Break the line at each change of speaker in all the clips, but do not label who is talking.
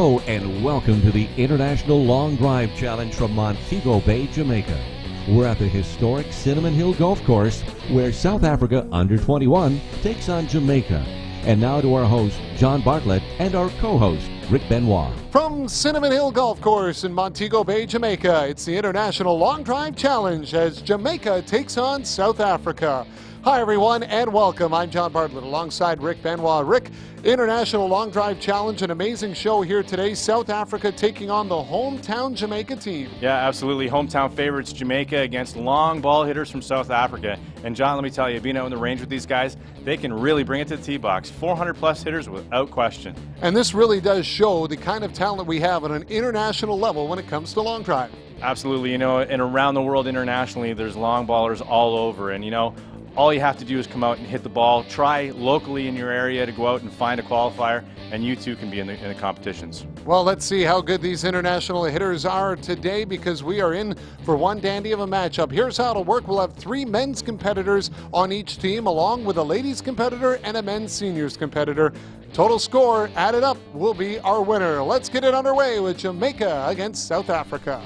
Hello and welcome to the International Long Drive Challenge from Montego Bay, Jamaica. We're at the historic Cinnamon Hill Golf Course where South Africa under 21 takes on Jamaica. And now to our host, John Bartlett, and our co-host, Rick Benoit.
From Cinnamon Hill Golf Course in Montego Bay, Jamaica, it's the International Long Drive Challenge as Jamaica takes on South Africa. Hi, everyone, and welcome. I'm John Bartlett alongside Rick Benoit. Rick, International Long Drive Challenge, an amazing show here today. South Africa taking on the hometown Jamaica team.
Yeah, absolutely. Hometown favorites Jamaica against long ball hitters from South Africa. And John, let me tell you, being out in the range with these guys, they can really bring it to the tee box. 400 plus hitters without question.
And this really does show the kind of talent we have on an international level when it comes to long drive.
Absolutely. You know, and around the world internationally, there's long ballers all over. And, you know, all you have to do is come out and hit the ball. Try locally in your area to go out and find a qualifier, and you too can be in the competitions.
Well, let's see how good these international hitters are today, because we are in for one dandy of a matchup. Here's how it'll work. We'll have 3 men's competitors on each team, along with a ladies competitor and a men's seniors competitor. Total score added up will be our winner. Let's get it underway with Jamaica against South Africa.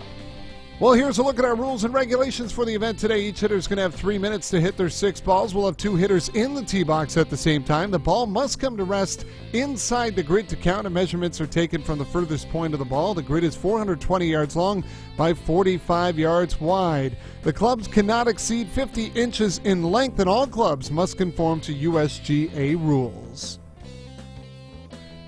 Well, here's a look at our rules and regulations for the event today. Each hitter is going to have 3 minutes to hit their 6 balls. We'll have 2 hitters in the tee box at the same time. The ball must come to rest inside the grid to count, and measurements are taken from the furthest point of the ball. The grid is 420 yards long by 45 yards wide. The clubs cannot exceed 50 inches in length, and all clubs must conform to USGA rules.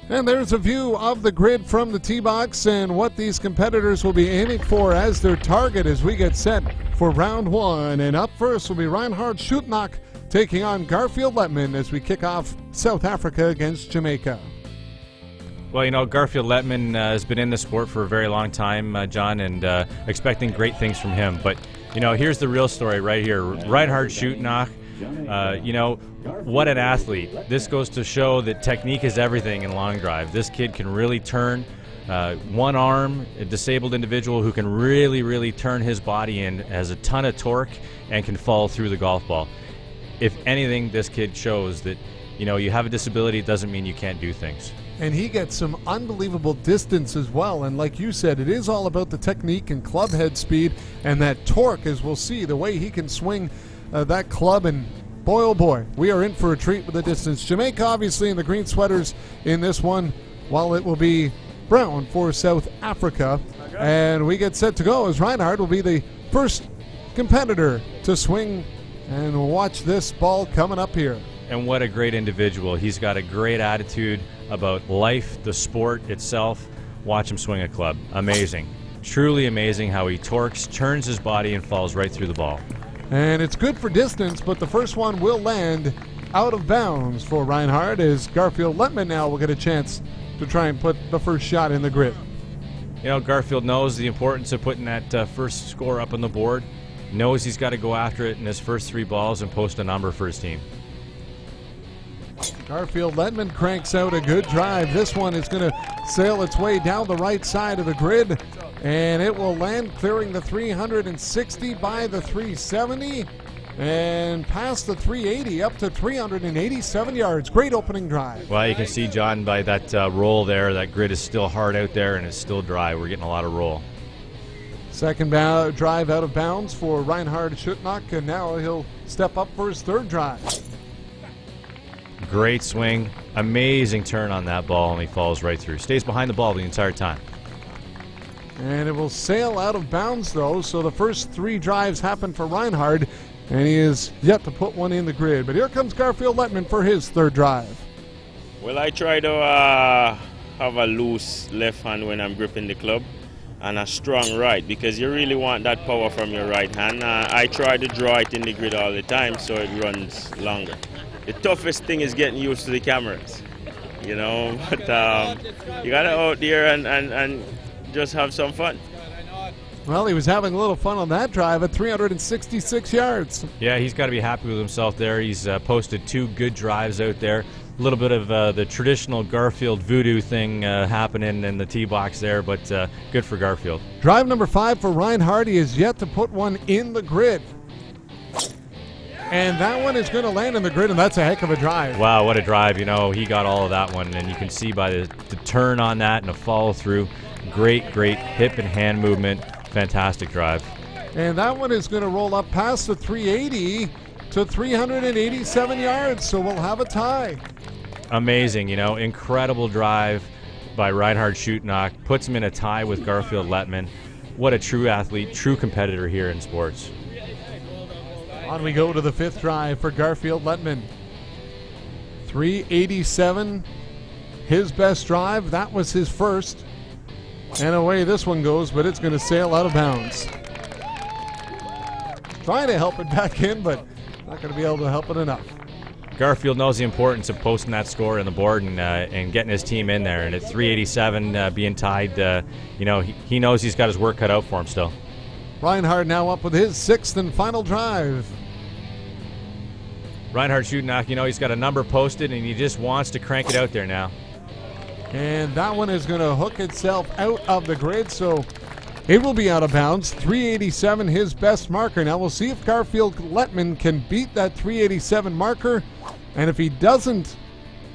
And there's a view of the grid from the tee box and what these competitors will be aiming for as their target as we get set for round 1. And up first will be Reinhard Schutnock taking on Garfield Letman as we kick off South Africa against Jamaica.
Well, you know, Garfield Letman has been in the sport for a very long time, John, and expecting great things from him. But, you know, here's the real story right here. Reinhard Schutnock, you know, what an athlete. This goes to show that technique is everything in long drive. This kid can really turn one arm, a disabled individual who can really turn his body in, has a ton of torque, and can fall through the golf ball. If anything, this kid shows that, you know, you have a disability, it doesn't mean you can't do things.
And he gets some unbelievable distance as well. And like you said, it is all about the technique and club head speed and that torque, as we'll see, the way he can swing that club. And boy, oh boy, we are in for a treat with the distance. Jamaica obviously in the green sweaters in this one, while it will be brown for South Africa. And we get set to go as Reinhard will be the first competitor to swing. And watch this ball coming up here.
And what a great individual. He's got a great attitude about life, the sport itself. Watch him swing a club. Amazing. Truly amazing how he torques, turns his body, and falls right through the ball.
And it's good for distance, but the first one will land out of bounds for Reinhard, as Garfield Letman now will get a chance to try and put the first shot in the grid.
You know, Garfield knows the importance of putting that first score up on the board, knows he's got to go after it in his first 3 balls and post a number for his team.
Garfield Letman cranks out a good drive. This one is going to sail its way down the right side of the grid, and it will land clearing the 360 by the 370 and past the 380 up to 387 yards. Great opening drive.
Well, you can see, John, by that roll there, that grid is still hard out there and it's still dry. We're getting a lot of roll.
Second drive out of bounds for Reinhard Schutnock, and now he'll step up for his 3rd drive.
Great swing, amazing turn on that ball, and he falls right through. Stays behind the ball the entire time.
And it will sail out of bounds, though, so the first 3 drives happen for Reinhard, and he is yet to put one in the grid. But here comes Garfield Letman for his 3rd drive.
Well, I try to have a loose left hand when I'm gripping the club and a strong right, because you really want that power from your right hand. I try to draw it in the grid all the time so it runs longer. The toughest thing is getting used to the cameras, you know, but you got to out there and just have some fun.
Well, he was having a little fun on that drive at 366 yards.
Yeah, he's got to be happy with himself there. He's posted 2 good drives out there. A little bit of the traditional Garfield voodoo thing happening in the tee box there, but good for Garfield.
Drive number 5 for Reinhard. He is yet to put one in the grid. And that one is going to land in the grid, and that's a heck of a drive.
Wow, what a drive. You know, he got all of that one, and you can see by the turn on that and the follow through. Great hip and hand movement. Fantastic drive.
And that one is going to roll up past the 380 to 387 yards, so we'll have a tie.
Amazing, you know, incredible drive by Reinhard Schutnach. Puts him in a tie with Garfield Lettman. What a true athlete, true competitor here in sports.
On we go to the 5th drive for Garfield Lettman. 387, his best drive. That was his first. And away this one goes, but it's going to sail out of bounds. Trying to help it back in, but not going to be able to help it enough.
Garfield knows the importance of posting that score on the board and getting his team in there. And at 387 being tied, you know, he knows he's got his work cut out for him still.
Reinhard now up with his 6th and final drive.
Reinhard Schutnach, you know, he's got a number posted and he just wants to crank it out there now.
And that one is going to hook itself out of the grid, so it will be out of bounds. 387, his best marker. Now we'll see if Garfield Lettman can beat that 387 marker. And if he doesn't,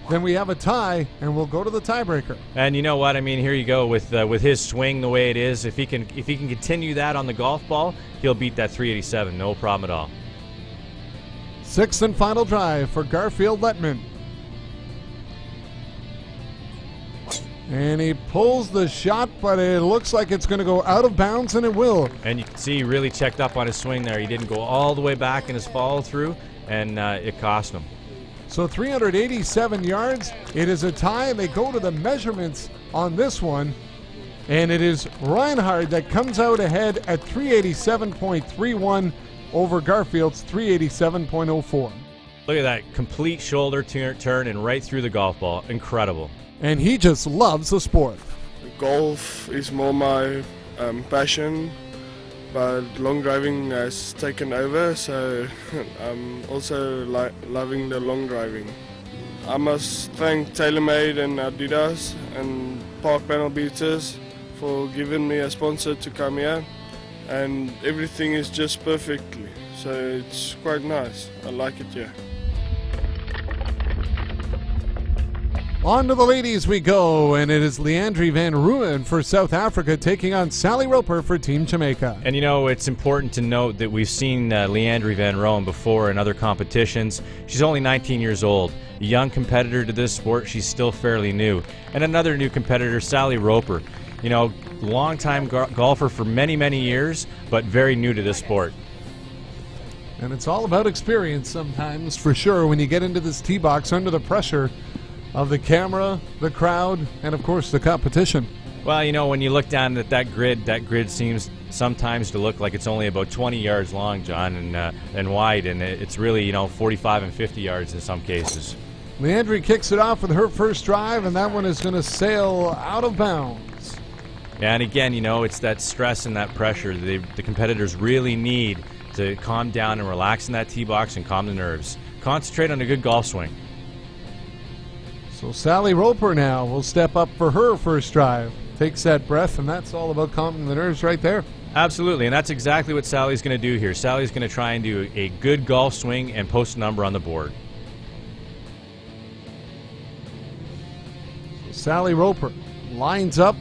then we have a tie, and we'll go to the tiebreaker.
And you know what? I mean, here you go with his swing the way it is. If he can continue that on the golf ball, he'll beat that 387. No problem at all.
6th and final drive for Garfield Lettman. And he pulls the shot, but it looks like it's going to go out of bounds, and it will.
And you can see he really checked up on his swing there. He didn't go all the way back in his follow through, and it cost him.
So 387 yards. It is a tie, and they go to the measurements on this one. And it is Reinhard that comes out ahead at 387.31 over Garfield's 387.04.
Look at that complete shoulder turn and right through the golf ball. Incredible.
And he just loves the sport.
Golf is more my passion, but long driving has taken over, so I'm also loving the long driving. I must thank TaylorMade and Adidas and Park Panel Beaters for giving me a sponsor to come here, and everything is just perfectly, so it's quite nice. I like it here.
On to the ladies we go, and it is Leandri Van Ruyen for South Africa taking on Sally Roper for Team Jamaica.
And you know, it's important to note that we've seen Leandri Van Ruyen before in other competitions. She's only 19 years old. A young competitor to this sport, she's still fairly new. And another new competitor, Sally Roper. You know, longtime golfer for many, many years, but very new to this sport.
And it's all about experience sometimes, for sure, when you get into this tee box under the pressure of the camera, the crowd, and of course the competition.
Well, you know, when you look down at that grid seems sometimes to look like it's only about 20 yards long, John, and wide, and it's really, you know, 45 and 50 yards in some cases.
Leandri kicks it off with her first drive, and that one is going to sail out of bounds.
Yeah, and again, you know, it's that stress and that pressure the competitors really need to calm down and relax in that tee box and calm the nerves. Concentrate on a good golf swing.
So Sally Roper now will step up for her first drive. Takes that breath, and that's all about calming the nerves right there.
Absolutely, and that's exactly what Sally's going to do here. Sally's going to try and do a good golf swing and post a number on the board.
So Sally Roper lines up.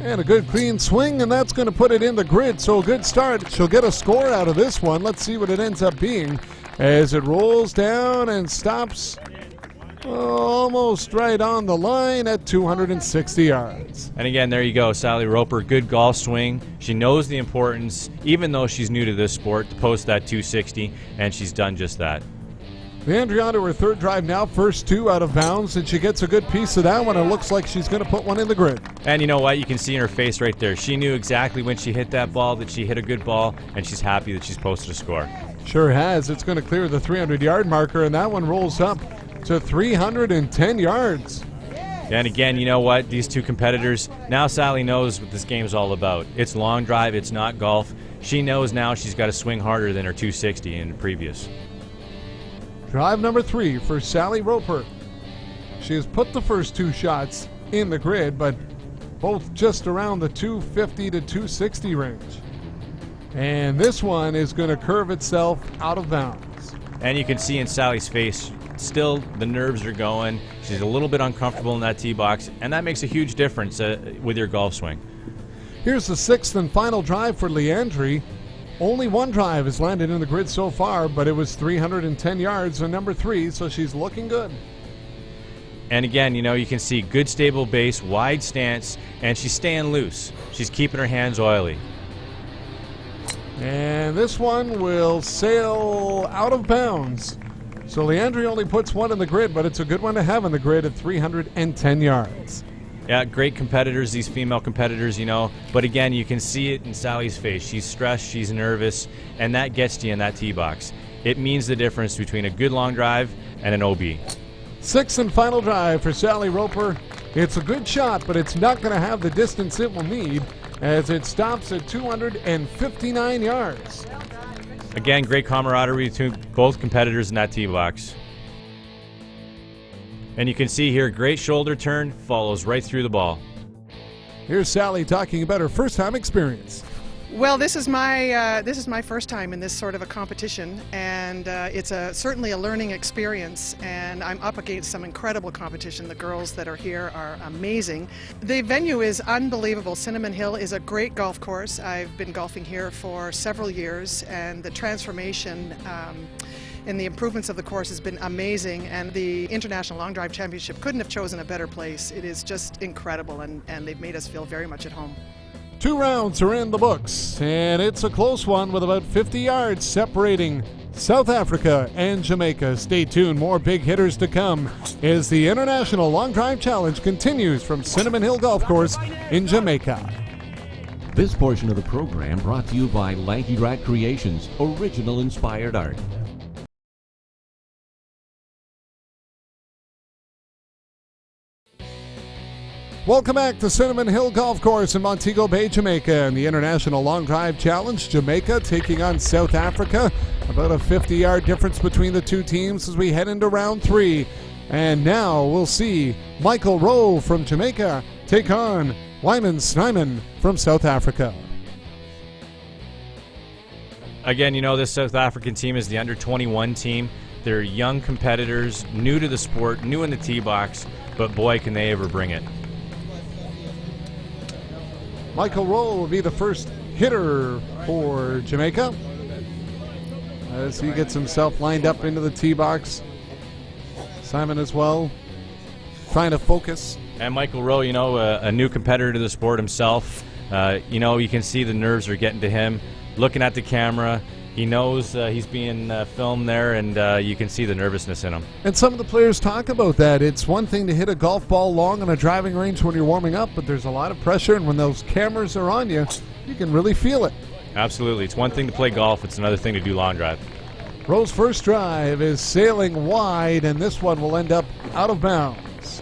And a good clean swing, and that's going to put it in the grid. So a good start. She'll get a score out of this one. Let's see what it ends up being as it rolls down and stops almost right on the line at 260 yards.
And again, there you go, Sally Roper, good golf swing. She knows the importance, even though she's new to this sport, to post that 260, and she's done just that.
Leandri on to her third drive now, first two out of bounds, and she gets a good piece of that one. It looks like she's going to put one in the grid.
And you know what? You can see in her face right there. She knew exactly when she hit that ball that she hit a good ball, and she's happy that she's posted a score.
Sure has. It's going to clear the 300-yard marker, and that one rolls up to 310 yards.
And again, you know what? These two competitors, now Sally knows what this game is all about. It's long drive, it's not golf. She knows now she's got to swing harder than her 260 in the previous.
Drive number 3 for Sally Roper. She has put the first two shots in the grid, but both just around the 250 to 260 range. And this one is going to curve itself out of bounds.
And you can see in Sally's face, still the nerves are going. She's a little bit uncomfortable in that tee box, and that makes a huge difference with your golf swing.
Here's the 6th and final drive for Leandri. Only one drive has landed in the grid so far, but it was 310 yards on number 3, so she's looking good.
And again, you know, you can see good stable base, wide stance, and she's staying loose. She's keeping her hands oily.
And this one will sail out of bounds. So Leandri only puts one in the grid, but it's a good one to have in the grid at 310 yards.
Yeah, great competitors, these female competitors, you know. But again, you can see it in Sally's face. She's stressed, she's nervous, and that gets to you in that tee box. It means the difference between a good long drive and an OB.
6th and final drive for Sally Roper. It's a good shot, but it's not going to have the distance it will need as it stops at 259 yards.
Again, great camaraderie between both competitors in that tee box. And you can see here, great shoulder turn, follows right through the ball.
Here's Sally talking about her first-time experience.
Well, this is my first time in this sort of a competition, and it's certainly a learning experience, and I'm up against some incredible competition. The girls that are here are amazing. The venue is unbelievable. Cinnamon Hill is a great golf course. I've been golfing here for several years, and the transformation and the improvements of the course has been amazing, and the International Long Drive Championship couldn't have chosen a better place. It is just incredible, and they've made us feel very much at home.
2 rounds are in the books, and it's a close one with about 50 yards separating South Africa and Jamaica. Stay tuned, more big hitters to come as the International Long Drive Challenge continues from Cinnamon Hill Golf Course in Jamaica.
This portion of the program brought to you by Lanky Rat Creations, original inspired art.
Welcome back to Cinnamon Hill Golf Course in Montego Bay, Jamaica, and the International Long Drive Challenge. Jamaica taking on South Africa. About a 50-yard difference between the two teams as we head into round 3. And now we'll see Michael Rowe from Jamaica take on Wyman Snyman from South Africa.
Again, you know, this South African team is the under-21 team. They're young competitors, new to the sport, new in the tee box, but boy, can they ever bring it.
Michael Rowe will be the first hitter for Jamaica as he gets himself lined up into the tee box. Simon as well, trying to focus.
And Michael Rowe, you know, a new competitor to the sport himself. You know, you can see the nerves are getting to him. Looking at the camera, he knows he's being filmed there, and you can see the nervousness in him.
And some of the players talk about that. It's one thing to hit a golf ball long on a driving range when you're warming up, but there's a lot of pressure, and when those cameras are on you, you can really feel it.
Absolutely. It's one thing to play golf. It's another thing to do long drive.
Rowe's first drive is sailing wide, and this one will end up out of bounds.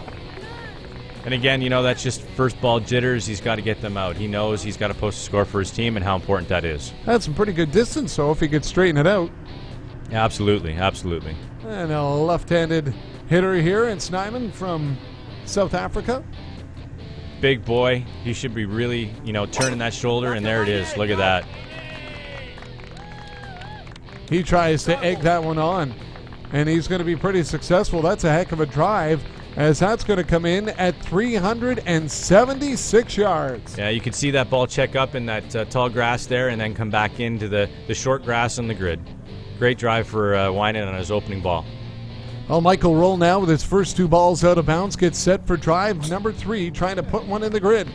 And again, you know, that's just first ball jitters. He's got to get them out. He knows he's got to post a score for his team and how important that is.
That's some pretty good distance, so if he could straighten it out.
Yeah, absolutely, absolutely.
And a left-handed hitter here in Snyman from South Africa.
Big boy. He should be really, you know, turning that shoulder, and there it is. Look at that.
He tries to egg that one on, and he's going to be pretty successful. That's a heck of a drive, as that's going to come in at 376 yards.
Yeah, you can see that ball check up in that tall grass there and then come back into the short grass on the grid. Great drive for Wyman on his opening ball.
Well, Michael Rowe now with his first 2 balls out of bounds gets set for drive number 3, trying to put one in the grid.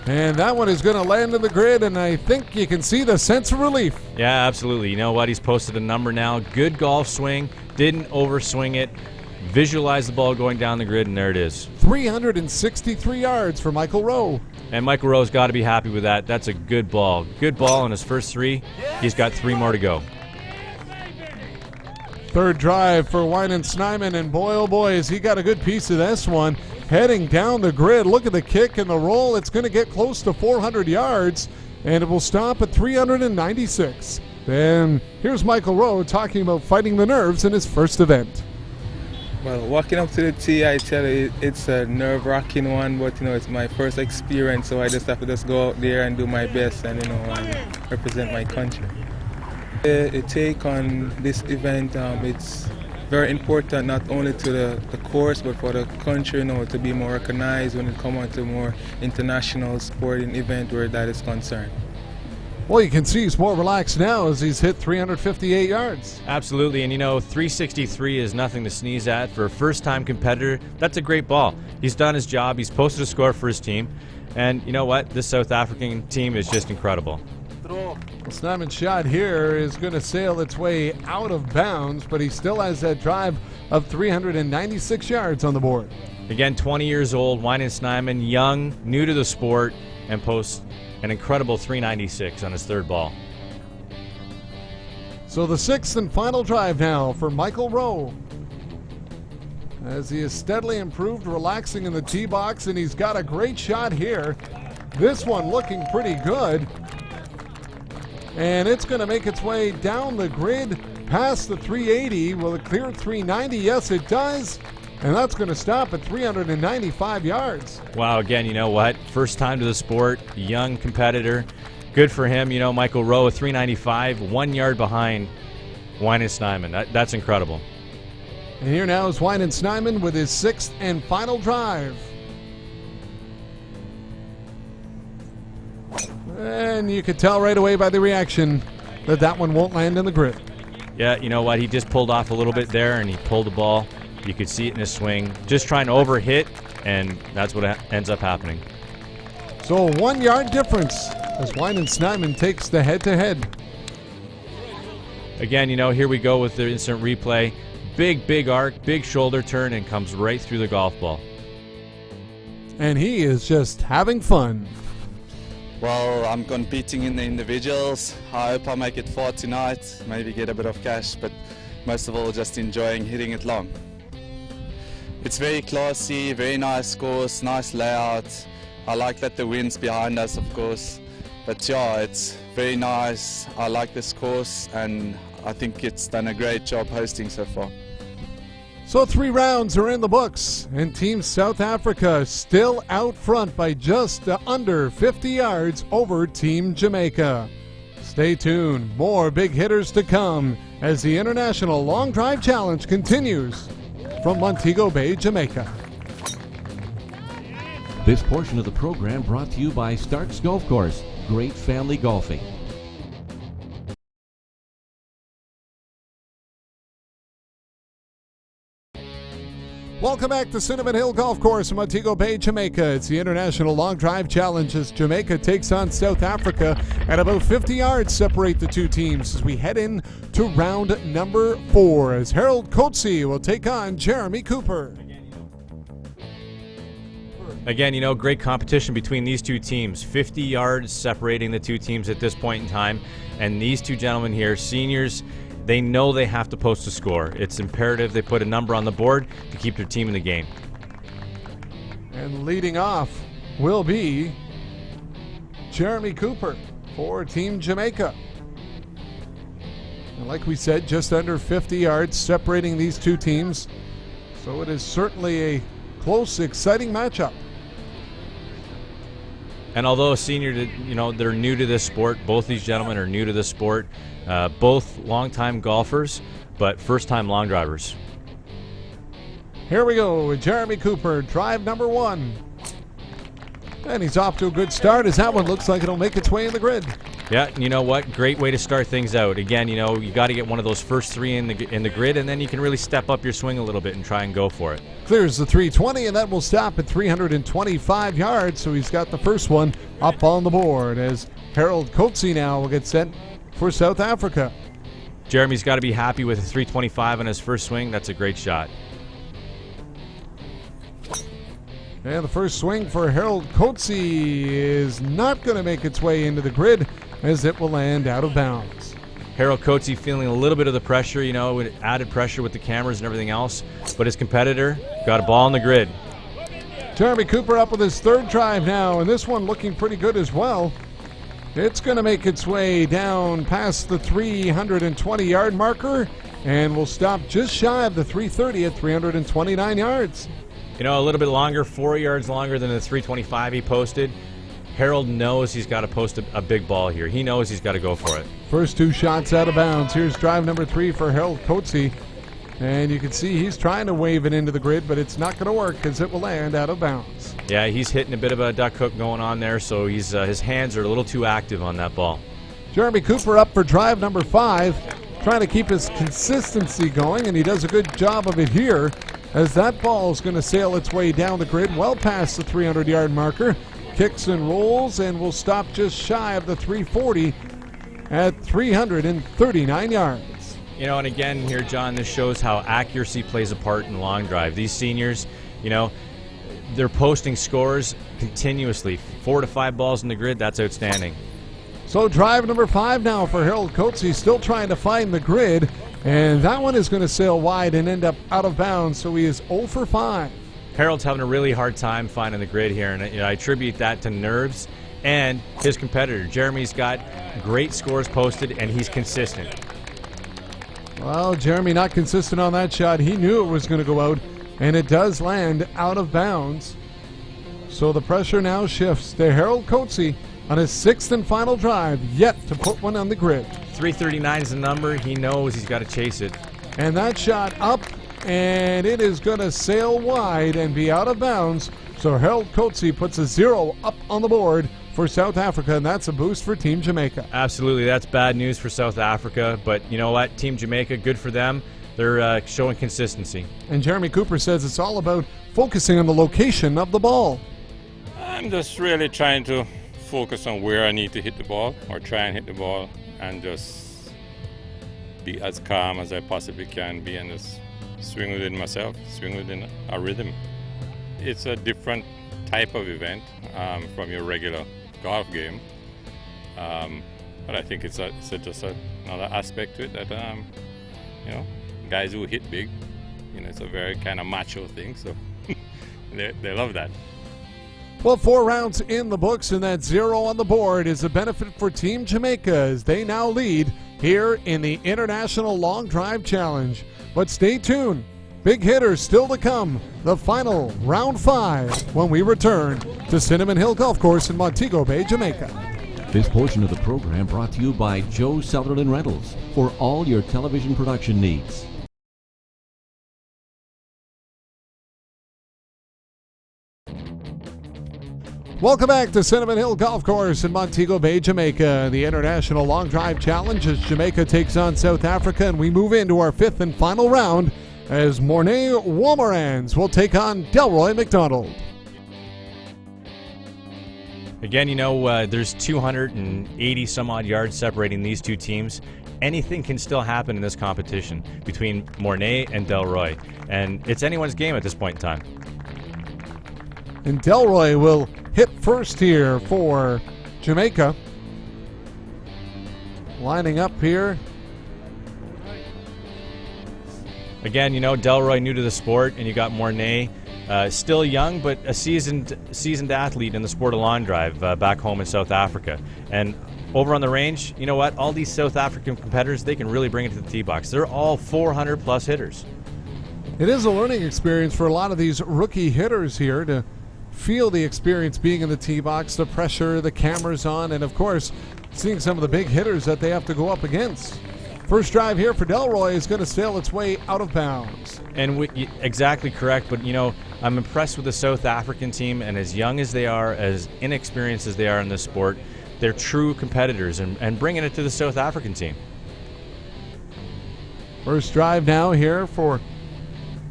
And that one is going to land in the grid, and I think you can see the sense of relief.
Yeah, absolutely. You know what? He's posted a number now. Good golf swing. Didn't overswing it. Visualize the ball going down the grid, and there it is.
363 yards for Michael Rowe.
And Michael Rowe's got to be happy with that. That's a good ball. Good ball on his first 3. He's got 3 more to go.
Third drive for Wyman Snyman, and boy, oh boy, has he got a good piece of this one. Heading down the grid. Look at the kick and the roll. It's going to get close to 400 yards, and it will stop at 396. Then here's Michael Rowe talking about fighting the nerves in his first event.
Well, walking up to the tee, I tell you, it's a nerve-wracking one, but it's my first experience, so I just have to just go out there and do my best and and represent my country. The take on this event, it's very important not only to the course but for the country, to be more recognized when it comes to more international sporting event where that is concerned.
Well, you can see he's more relaxed now as he's hit 358 yards.
Absolutely, and 363 is nothing to sneeze at for a first-time competitor. That's a great ball. He's done his job. He's posted a score for his team, and you know what? This South African team is just incredible.
Well, Snyman's shot here is going to sail its way out of bounds, but he still has that drive of 396 yards on the board.
Again, 20 years old, Wynan Snyman, young, new to the sport, and posts an incredible 396 on his third ball.
So the sixth and final drive now for Michael Rowe, as he has steadily improved, relaxing in the tee box, and he's got a great shot here. This one looking pretty good, and it's going to make its way down the grid past the 380. Will it clear 390? Yes, it does. And that's going to stop at 395 yards.
Wow, again, you know what? First time to the sport, young competitor. Good for him. Michael Rowe, 395, 1 yard behind Wynan Snyman. That's incredible.
And here now is Wynan Snyman with his sixth and final drive. And you could tell right away by the reaction that one won't land in the grid.
Yeah, you know what? He just pulled off a little bit there, and he pulled the ball. You could see it in his swing, just trying to overhit, and that's what ends up happening.
So a 1 yard difference as Wynan Snyman takes the head-to-head.
Again, here we go with the instant replay. Big arc, big shoulder turn, and comes right through the golf ball.
And he is just having fun.
Well, I'm competing in the individuals. I hope I make it far tonight, maybe get a bit of cash, but most of all just enjoying hitting it long. It's very classy, very nice course, nice layout. I like that the wind's behind us, of course. But yeah, it's very nice. I like this course, and I think it's done a great job hosting so far.
So 3 rounds are in the books, and Team South Africa still out front by just under 50 yards over Team Jamaica. Stay tuned, more big hitters to come as the International Long Drive Challenge continues from Montego Bay, Jamaica.
This portion of the program brought to you by Starks Golf Course. Great family golfing.
Welcome back to Cinnamon Hill Golf Course in Montego Bay, Jamaica. It's the International Long Drive Challenge as Jamaica takes on South Africa, and about 50 yards separate the two teams as we head in to round number 4 as Harold Coetzee will take on Jeremy Cooper.
Again, great competition between these two teams. 50 yards separating the two teams at this point in time, and these two gentlemen here, seniors, they know they have to post a score. It's imperative they put a number on the board to keep their team in the game.
And leading off will be Jeremy Cooper for Team Jamaica. And like we said, just under 50 yards separating these two teams. So it is certainly a close, exciting matchup.
And although a senior, they're new to this sport, both these gentlemen are new to this sport. Both longtime golfers, but first-time long drivers.
Here we go with Jeremy Cooper, drive number 1. And he's off to a good start as that one looks like it'll make its way in the grid.
Yeah, you know what? Great way to start things out. Again, you got to get one of those first 3 in the grid, and then you can really step up your swing a little bit and try and go for it.
Clears the 320, and that will stop at 325 yards, so he's got the first one up on the board as Harold Coetzee now will get set for South Africa.
Jeremy's got to be happy with a 325 on his first swing. That's a great shot.
And the first swing for Harold Coetzee is not going to make its way into the grid as it will land out of bounds.
Harold Coetzee feeling a little bit of the pressure, with added pressure with the cameras and everything else, but his competitor got a ball in the grid.
Jeremy Cooper up with his third drive now, and this one looking pretty good as well. It's going to make its way down past the 320-yard marker and will stop just shy of the 330 at 329 yards.
You know, a little bit longer, 4 yards longer than the 325 he posted. Harold knows he's got to post a big ball here. He knows he's got to go for it.
First 2 shots out of bounds. Here's drive number 3 for Harold Coetzee. And you can see he's trying to wave it into the grid, but it's not going to work because it will land out of bounds.
Yeah, he's hitting a bit of a duck hook going on there, so he's his hands are a little too active on that ball.
Jeremy Cooper up for drive number 5, trying to keep his consistency going, and he does a good job of it here as that ball is going to sail its way down the grid well past the 300-yard marker. Kicks and rolls and will stop just shy of the 340 at 339 yards.
You know, and again here, John, this shows how accuracy plays a part in long drive. These seniors, you know, they're posting scores continuously. 4 to 5 balls in the grid, that's outstanding.
So drive number 5 now for Harold Coetzee, still trying to find the grid, and that one is going to sail wide and end up out of bounds, so he is 0 for 5.
Harold's having a really hard time finding the grid here, and I attribute that to nerves and his competitor. Jeremy's got great scores posted, and he's consistent.
Well, Jeremy not consistent on that shot. He knew it was going to go out, and it does land out of bounds. So the pressure now shifts to Harold Coetzee on his 6th and final drive, yet to put one on the grid.
339 is the number. He knows he's got to chase it.
And that shot up, and it is going to sail wide and be out of bounds. So Harold Coetzee puts a 0 up on the board for South Africa, and that's a boost for Team Jamaica.
Absolutely, that's bad news for South Africa, but you know what? Team Jamaica, good for them. They're showing consistency.
And Jeremy Cooper says it's all about focusing on the location of the ball.
I'm just really trying to focus on where I need to hit the ball, or try and hit the ball, and just be as calm as I possibly can be, and just swing within myself, swing within a rhythm. It's a different type of event from your regular golf game, but I think it's just another aspect to it that you know, guys who hit big, you know, it's a very kind of macho thing, so they love that.
Well, 4 rounds in the books, and that 0 on the board is a benefit for Team Jamaica as they now lead here in the International Long Drive Challenge. But stay tuned. Big hitters still to come. The final round 5 when we return to Cinnamon Hill Golf Course in Montego Bay, Jamaica.
This portion of the program brought to you by Joe Sutherland Rentals for all your television production needs.
Welcome back to Cinnamon Hill Golf Course in Montego Bay, Jamaica. The International Long Drive Challenge as Jamaica takes on South Africa, and we move into our 5th and final round as Mornay Wolmarans will take on Delroy McDonald.
Again, you know, there's 280 some odd yards separating these two teams. Anything can still happen in this competition between Mornay and Delroy, and it's anyone's game at this point in time.
And Delroy will hit first here for Jamaica. Lining up here.
Again, you know, Delroy new to the sport, and you got Mornay, still young, but a seasoned athlete in the sport of lawn drive back home in South Africa. And over on the range, you know what? All these South African competitors, they can really bring it to the tee box. They're all 400-plus hitters.
It is a learning experience for a lot of these rookie hitters here to feel the experience being in the tee box, the pressure, the cameras on, and of course, seeing some of the big hitters that they have to go up against. First drive here for Delroy is going to sail its way out of bounds.
And exactly correct, but you know, I'm impressed with the South African team, and as young as they are, as inexperienced as they are in this sport, they're true competitors and bringing it to the South African team.
First drive now here for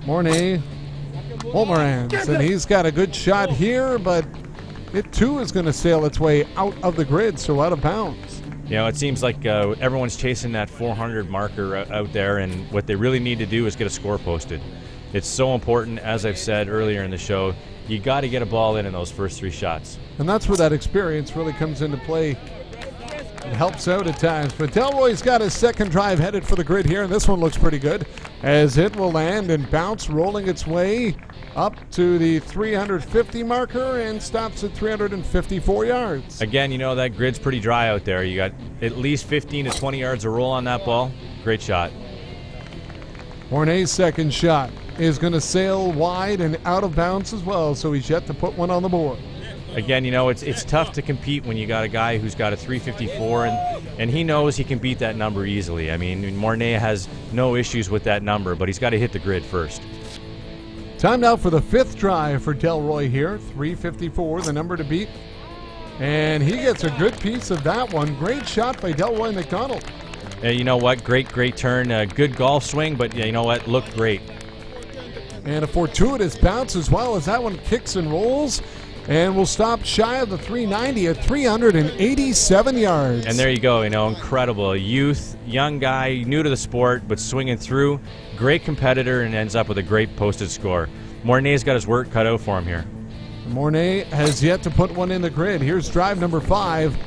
Mornay Wolmarans, and he's got a good shot here, but it too is going to sail its way out of the grid, so out of bounds.
You know, it seems like everyone's chasing that 400 marker out there, and what they really need to do is get a score posted. It's so important, as I've said earlier in the show, you got to get a ball in those first 3 shots.
And that's where that experience really comes into play. It helps out at times, but Delroy's got his second drive headed for the grid here, and this one looks pretty good as it will land and bounce, rolling its way up to the 350 marker and stops at 354 yards.
Again, you know, that grid's pretty dry out there. You got at least 15 to 20 yards of roll on that ball. Great shot.
Mornay's second shot is going to sail wide and out of bounds as well, so he's yet to put one on the board.
Again, you know, it's tough to compete when you got a guy who's got a 354, and he knows he can beat that number easily. I mean, Mornay has no issues with that number, but he's got to hit the grid first.
Time now for the fifth drive for Delroy here. 354, the number to beat. And he gets a good piece of that one. Great shot by Delroy McDonald.
You know what? Great turn. Good golf swing, but you know what? Looked great.
And a fortuitous bounce as well as that one kicks and rolls. And we'll stop shy of the 390 at 387 yards.
And there you go, you know, incredible. Youth, young guy, new to the sport, but swinging through. Great competitor and ends up with a great posted score. Mornay's got his work cut out for him here.
Mornay has yet to put one in the grid. Here's drive number 5.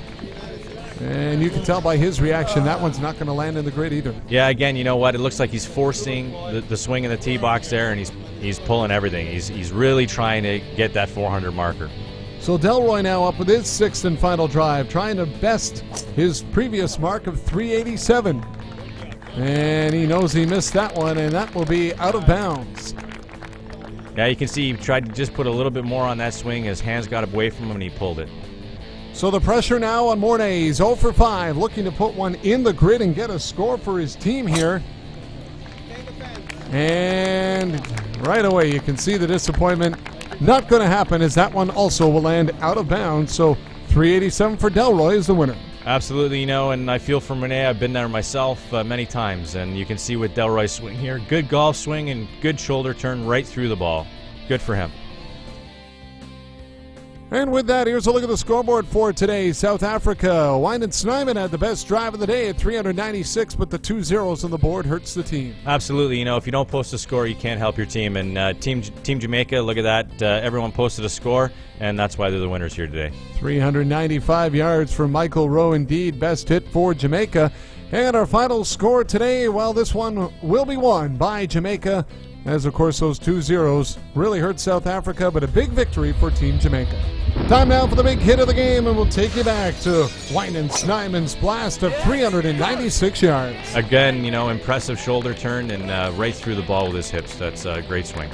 And you can tell by his reaction that one's not going to land in the grid either.
Yeah, again, you know what? It looks like he's forcing the swing in the tee box there, and he's pulling everything. He's really trying to get that 400 marker.
So Delroy now up with his sixth and final drive, trying to best his previous mark of 387. And he knows he missed that one, and that will be out of bounds.
Yeah, you can see he tried to just put a little bit more on that swing. His hands got away from him, and he pulled it.
So the pressure now on Mornay. He's 0 for 5, looking to put one in the grid and get a score for his team here. And right away you can see the disappointment. Not going to happen, as that one also will land out of bounds. So 387 for Delroy is the winner.
Absolutely, you know, and I feel for Mornay. I've been there myself many times, and you can see with Delroy's swing here, good golf swing and good shoulder turn right through the ball. Good for him.
And with that, here's a look at the scoreboard for today. South Africa, Wyndon Snyman had the best drive of the day at 396, but the 2 zeros on the board hurts the team.
Absolutely. You know, if you don't post a score, you can't help your team. And Team Jamaica, look at that. Everyone posted a score, and that's why they're the winners here today.
395 yards for Michael Rowe, indeed. Best hit for Jamaica. And our final score today, well, this one will be won by Jamaica, as of course those 2 zeros really hurt South Africa, but a big victory for Team Jamaica. Time now for the big hit of the game, and we'll take you back to Wyndon Snyman's blast of 396 yards.
Again, you know, impressive shoulder turn and right through the ball with his hips. That's a great swing.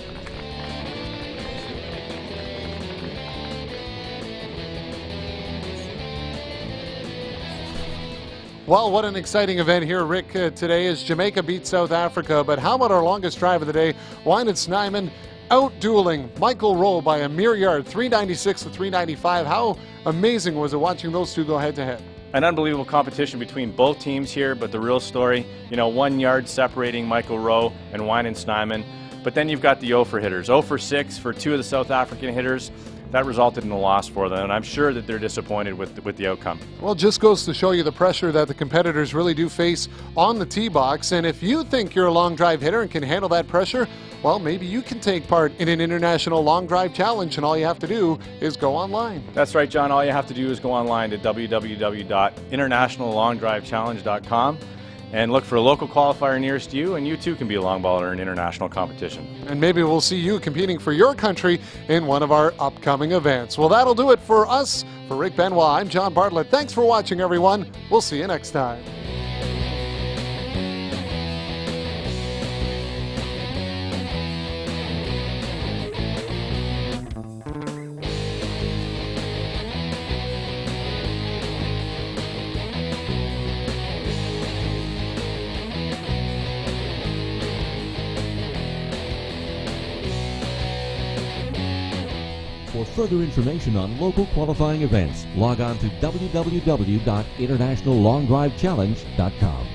Well, what an exciting event here, Rick, today as Jamaica beats South Africa. But how about our longest drive of the day? Wyndon Snyman out-dueling Michael Rowe by a mere yard, 396 to 395. How amazing was it watching those two go head-to-head?
An unbelievable competition between both teams here, but the real story, you know, 1 yard separating Michael Rowe and Wyndon Snyman. But then you've got the 0 for hitters. 0 for 6 for 2 of the South African hitters. That resulted in a loss for them, and I'm sure that they're disappointed with the outcome.
Well, it just goes to show you the pressure that the competitors really do face on the tee box. And if you think you're a long drive hitter and can handle that pressure, well, maybe you can take part in an international long drive challenge, and all you have to do is go online.
That's right, John. All you have to do is go online to www.internationallongdrivechallenge.com and look for a local qualifier nearest you, and you too can be a long baller in international competition.
And maybe we'll see you competing for your country in one of our upcoming events. Well, that'll do it for us. For Rick Benoit, I'm John Bartlett. Thanks for watching, everyone. We'll see you next time.
For further information on local qualifying events, log on to www.internationallongdrivechallenge.com.